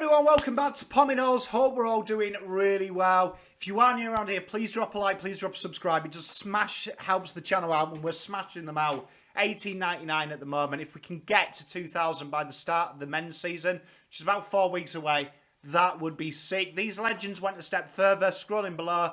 everyone, welcome back to Pominos. Hope we're all doing really well. If you are new around here, please drop a like, please drop a subscribe. It just helps the channel out, and we're smashing them out. $18.99 at the moment. If we can get to 2,000 by the start of the men's season, which is about 4 weeks away, that would be sick. These legends went a step further. Scrolling below,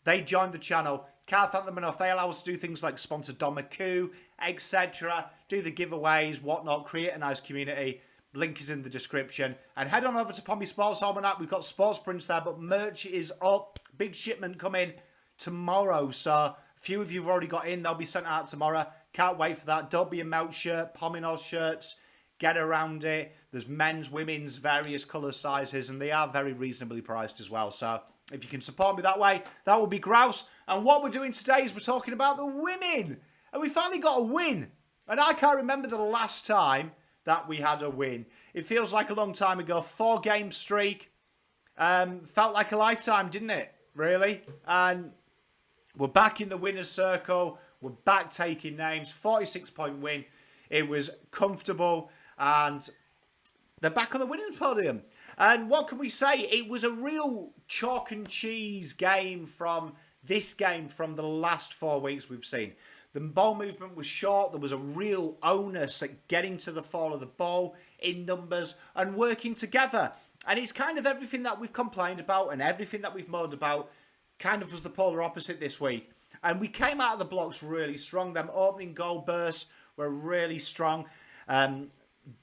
they joined the channel. Can't thank them enough. They allow us to do things like sponsor Domaku, etc., do the giveaways, whatnot, create a nice community. Link is in the description. And head on over to Pommy Sports Almanac. We've got sports prints there, but merch is up. Big shipment coming tomorrow. So a few of you have already got in. They'll be sent out tomorrow. Can't wait for that. Don't be a melt shirt, Pominos shirts. Get around it. There's men's, women's, various colour sizes, and they are very reasonably priced as well. So if you can support me that way, that would be grouse. And what we're doing today is we're talking about the women. And we finally got a win. And I can't remember the last time that we had a win. It feels like a long time ago. 4-game streak. Felt like a lifetime, didn't it? Really? And we're back in the winner's circle. We're back taking names. 46-point win. It was comfortable. And they're back on the winner's podium. And what can we say? It was a real chalk and cheese game from the last 4 weeks we've seen. The ball movement was short. There was a real onus at getting to the fall of the ball in numbers and working together. And it's kind of everything that we've complained about and everything that we've moaned about kind of was the polar opposite this week. And we came out of the blocks really strong. Them opening goal bursts were really strong.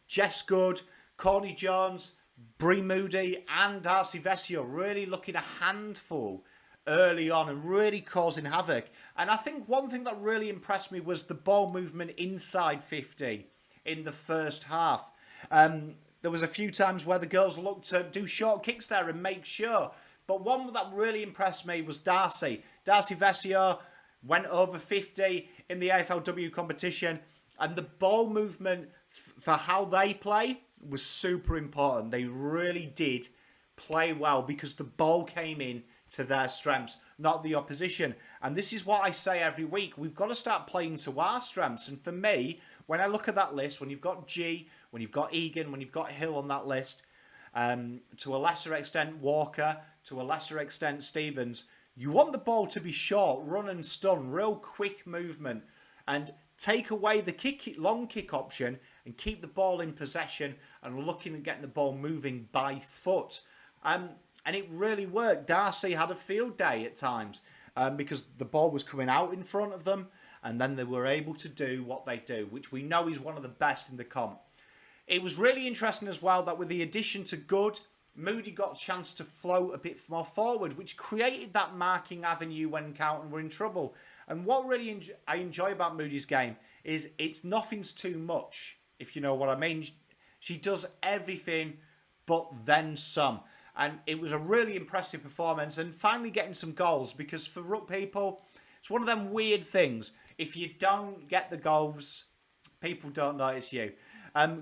Jess Good, Corny Jones, Bree Moody and Darcy Vesio really looking a handful early on and really causing havoc. And I think one thing that really impressed me was the ball movement inside 50 in the first half. There was a few times where the girls looked to do short kicks there and make sure. But one that really impressed me was Darcy. Darcy Vesio went over 50 in the AFLW competition. And the ball movement for how they play was super important. They really did play well because the ball came in to their strengths, not the opposition. And this is what I say every week. We've got to start playing to our strengths. And for me, when I look at that list, when you've got G, when you've got Egan, when you've got Hill on that list, to a lesser extent Walker, to a lesser extent Stevens, you want the ball to be short, run and stun, real quick movement, and take away the long kick option and keep the ball in possession and looking at getting the ball moving by foot. And it really worked. Darcy had a field day at times because the ball was coming out in front of them and then they were able to do what they do, which we know is one of the best in the comp. It was really interesting as well that with the addition to Good, Moody got a chance to float a bit more forward, which created that marking avenue when Carlton were in trouble. And what really I enjoy about Moody's game is it's nothing's too much, if you know what I mean. She does everything but then some. And it was a really impressive performance and finally getting some goals because for Ruck people, it's one of them weird things. If you don't get the goals, people don't notice you.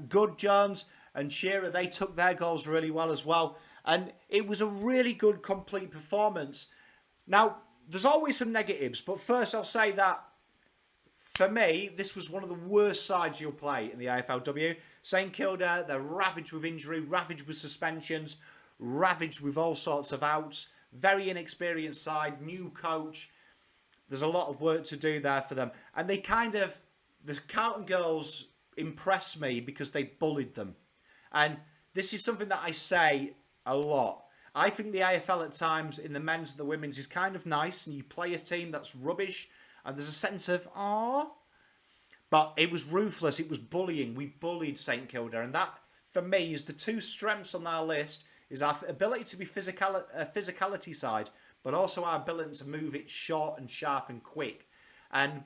Good, Jones and Shearer, they took their goals really well as well. And it was a really good, complete performance. Now, there's always some negatives, but first I'll say that for me, this was one of the worst sides you'll play in the AFLW. St Kilda, they're ravaged with injury, ravaged with suspensions, ravaged with all sorts of outs. Very inexperienced side, new coach. There's a lot of work to do there for them. And the Carlton girls impressed me because they bullied them. And this is something that I say a lot. I think the AFL at times in the men's and the women's is kind of nice and you play a team that's rubbish and there's a sense of, aww. But it was ruthless. It was bullying. We bullied St Kilda. And that, for me, is the two strengths on our list is our ability to be physicality side, but also our ability to move it short and sharp and quick. And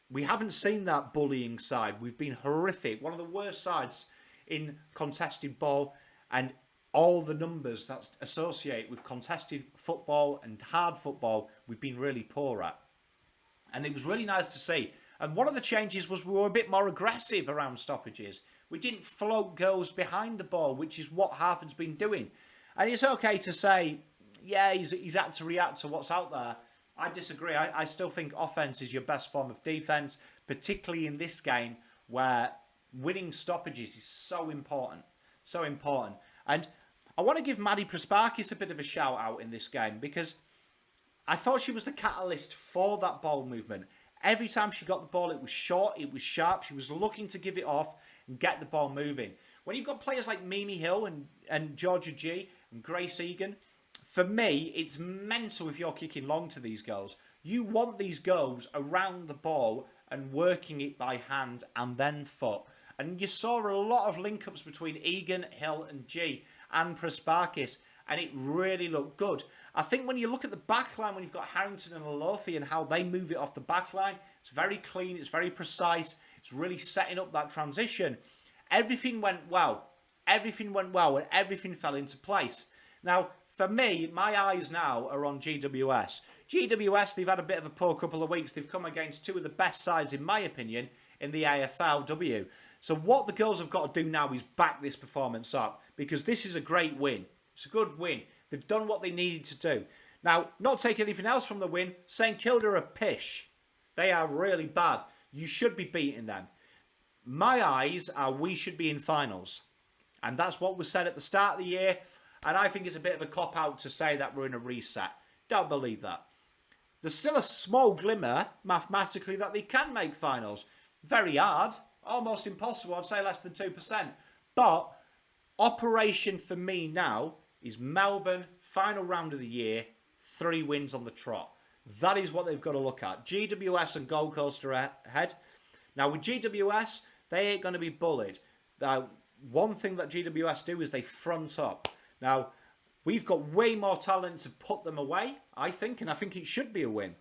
we haven't seen that bullying side. We've been horrific. One of the worst sides in contested ball and all the numbers that associate with contested football and hard football, we've been really poor at. And it was really nice to see. And one of the changes was we were a bit more aggressive around stoppages. We didn't float goals behind the ball, which is what Harford's been doing. And it's okay to say, yeah, he's had to react to what's out there. I disagree. I still think offense is your best form of defense, particularly in this game where winning stoppages is so important. So important. And I want to give Maddie Prasparkis a bit of a shout out in this game because I thought she was the catalyst for that ball movement. Every time she got the ball, it was short, it was sharp. She was looking to give it off and get the ball moving. When you've got players like Mimi Hill and Georgia G and Grace Egan, for me, it's mental if you're kicking long to these girls. You want these girls around the ball and working it by hand and then foot. And you saw a lot of link-ups between Egan, Hill and G and Prasparkis, and it really looked good. I think when you look at the back line, when you've got Harrington and Alofi and how they move it off the back line, it's very clean, it's very precise, it's really setting up that transition. Everything went well. Everything went well and everything fell into place. Now, for me, my eyes now are on GWS. GWS, they've had a bit of a poor couple of weeks. They've come against two of the best sides, in my opinion, in the AFLW. So what the girls have got to do now is back this performance up because this is a great win. It's a good win. They've done what they needed to do. Now, not taking anything else from the win, St Kilda are a pish. They are really bad. You should be beating them. My eyes are we should be in finals. And that's what was said at the start of the year. And I think it's a bit of a cop-out to say that we're in a reset. Don't believe that. There's still a small glimmer, mathematically, that they can make finals. Very hard. Almost impossible. I'd say less than 2%. But operation for me now is Melbourne, final round of the year, 3 wins on the trot. That is what they've got to look at. GWS and Gold Coast are ahead. Now, with GWS, they ain't going to be bullied. Now, one thing that GWS do is they front up. Now, we've got way more talent to put them away, I think, and I think it should be a win.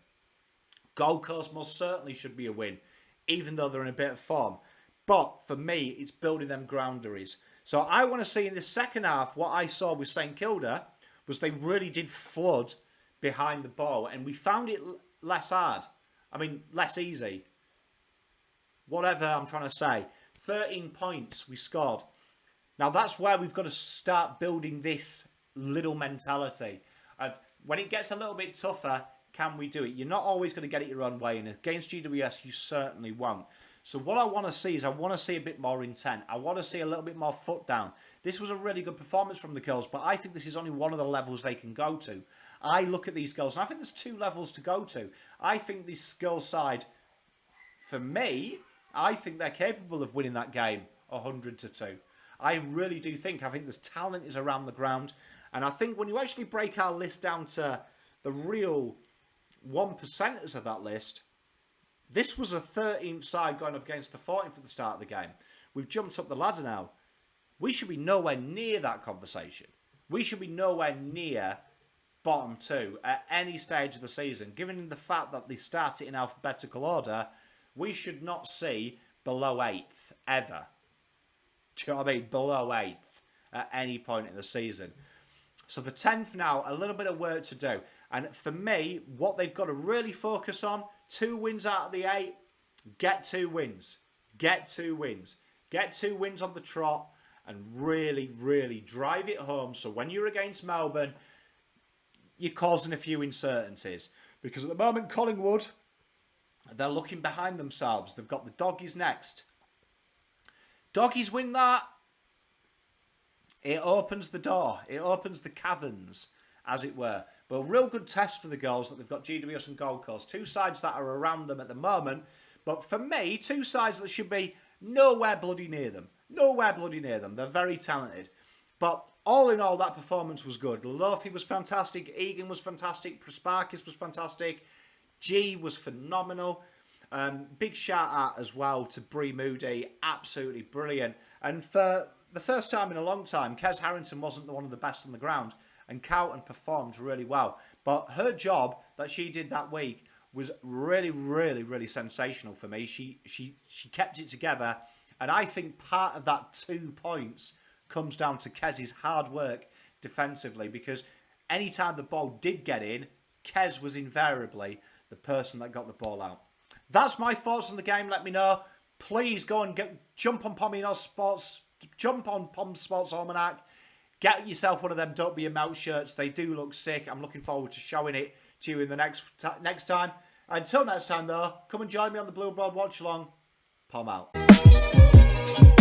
Gold Coast most certainly should be a win, even though they're in a bit of form. But for me, it's building them groundaries. So I want to see in the second half, what I saw with St Kilda was they really did flood behind the ball, and we found it less hard. I mean, less easy. Whatever I'm trying to say. 13 points we scored. Now, that's where we've got to start building this little mentality of when it gets a little bit tougher, can we do it? You're not always going to get it your own way, and against GWS, you certainly won't. So what I want to see is I want to see a bit more intent. I want to see a little bit more foot down. This was a really good performance from the girls, but I think this is only one of the levels they can go to. I look at these girls, and I think there's 2 levels to go to. I think this girls' side, for me, I think they're capable of winning that game 100-2. I really do think. I think the talent is around the ground. And I think when you actually break our list down to the real 1%ers of that list, this was a 13th side going up against the 14th at the start of the game. We've jumped up the ladder now. We should be nowhere near that conversation. We should be nowhere near bottom 2 at any stage of the season. Given the fact that they started in alphabetical order, we should not see below 8th ever. Do you know what I mean? Below 8th at any point in the season. So the 10th now, a little bit of work to do. And for me, what they've got to really focus on, 2 wins out of the 8, get 2 wins. Get 2 wins. Get 2 wins on the trot and really, really drive it home. So when you're against Melbourne, you're causing a few uncertainties. Because at the moment, Collingwood, they're looking behind themselves. They've got the Doggies next. Doggies win that, it opens the door. It opens the caverns, as it were. But a real good test for the girls that they've got GWS and Gold Coast. 2 sides that are around them at the moment. But for me, 2 sides that should be nowhere bloody near them. Nowhere bloody near them. They're very talented. But all in all, that performance was good. Lofi was fantastic. Egan was fantastic. Prasparkis was fantastic. G was phenomenal. Big shout out as well to Bree Moody. Absolutely brilliant. And for the first time in a long time, Kez Harrington wasn't one of the best on the ground. And Carlton performed really well. But her job that she did that week was really, really, really sensational for me. She kept it together. And I think part of that 2 points comes down to Kez's hard work defensively. Because anytime the ball did get in, Kez was invariably the person that got the ball out. That's my thoughts on the game. Let me know. Please go and jump on Pomino Sports. Jump on Pom Sports Almanac. Get yourself one of them Don't Be a Melt shirts. They do look sick. I'm looking forward to showing it to you in the next time. Until next time, though, come and join me on the Blue Broad Watch Along. Pom out.